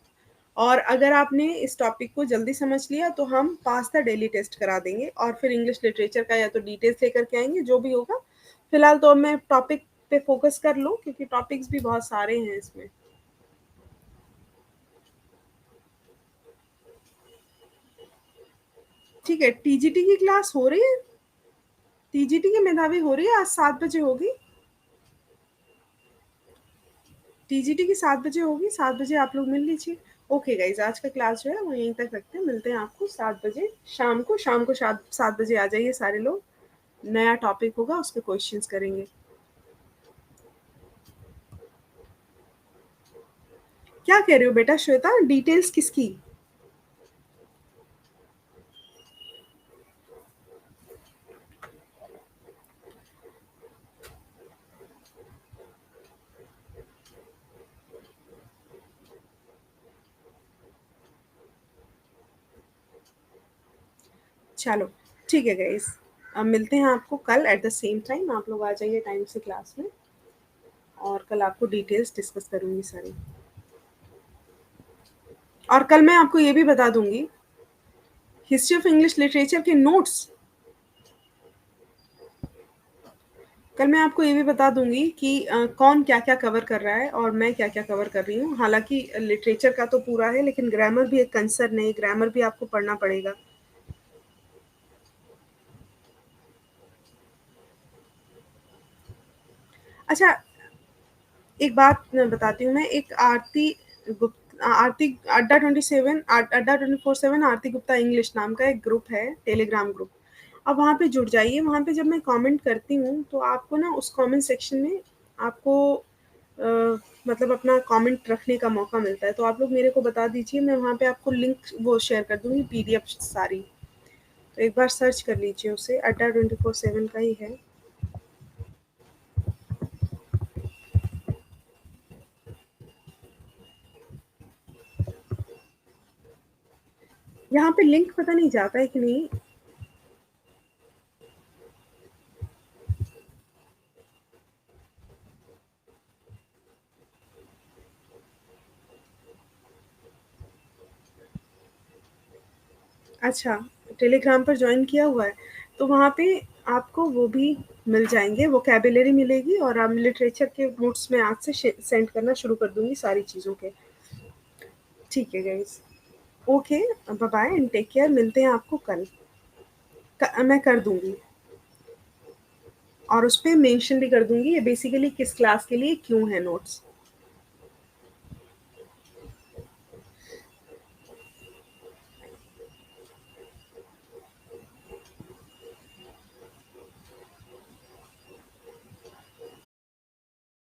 और अगर आपने इस टॉपिक को जल्दी समझ लिया तो हम पास द डेली टेस्ट करा देंगे, और फिर इंग्लिश लिटरेचर का या तो डिटेल्स लेकर के आएंगे, जो भी होगा। फिलहाल तो अब मैं टॉपिक पे फोकस कर लूँ, क्योंकि टॉपिक्स भी बहुत सारे हैं इसमें। ठीक है, टीजीटी की क्लास हो रही है। टीजीटी की मेधावी हो रही है, आज 7 बजे होगी। टीजीटी की 7 बजे होगी, 7 बजे आप लोग मिल लीजिए। ओके गाइज, आज का क्लास जो है वो यहीं तक रखते हैं, मिलते हैं आपको 7 बजे शाम को 7 बजे आ जाइए सारे लोग। नया टॉपिक होगा, उसके क्वेश्चंस करेंगे। क्या कह रहे हो बेटा श्वेता, डिटेल्स किसकी? चलो ठीक है गाइज, अब मिलते हैं आपको कल एट द सेम टाइम। आप लोग आ जाइए टाइम से क्लास में, और कल आपको डिटेल्स डिस्कस करूंगी सारी। और कल मैं आपको ये भी बता दूंगी, हिस्ट्री ऑफ इंग्लिश लिटरेचर के नोट्स। कल मैं आपको ये भी बता दूंगी कि कौन क्या क्या कवर कर रहा है और मैं क्या क्या कवर कर रही हूँ। हालांकि लिटरेचर का तो पूरा है, लेकिन ग्रामर भी एक कंसर्न है, ग्रामर भी आपको पढ़ना पड़ेगा। अच्छा, एक बात मैं बताती हूँ, मैं एक आरती अड्डा 24/7 आरती गुप्ता इंग्लिश नाम का एक ग्रुप है, टेलीग्राम ग्रुप। अब वहाँ पे जुड़ जाइए। वहाँ पे जब मैं कमेंट करती हूँ तो आपको ना उस कमेंट सेक्शन में आपको मतलब अपना कमेंट रखने का मौका मिलता है। तो आप लोग मेरे को बता दीजिए, मैं वहाँ पे आपको लिंक वो शेयर कर दूंगी, पीडीएफ सारी। तो एक बार सर्च कर लीजिए उसे, अड्डा 24/7 का ही है। यहाँ पे लिंक पता नहीं जाता है कि नहीं। अच्छा, टेलीग्राम पर जॉइन किया हुआ है, तो वहाँ पे आपको वो भी मिल जाएंगे, वोकेबुलरी मिलेगी, और आप लिटरेचर के नोट्स में आज से सेंड करना शुरू कर दूंगी सारी चीज़ों के। ठीक है guys, okay, bye bye and take care. मिलते हैं आपको कल। मैं कर दूंगी, और उस पर मेंशन भी कर दूंगी ये बेसिकली किस क्लास के लिए क्यों है नोट्स।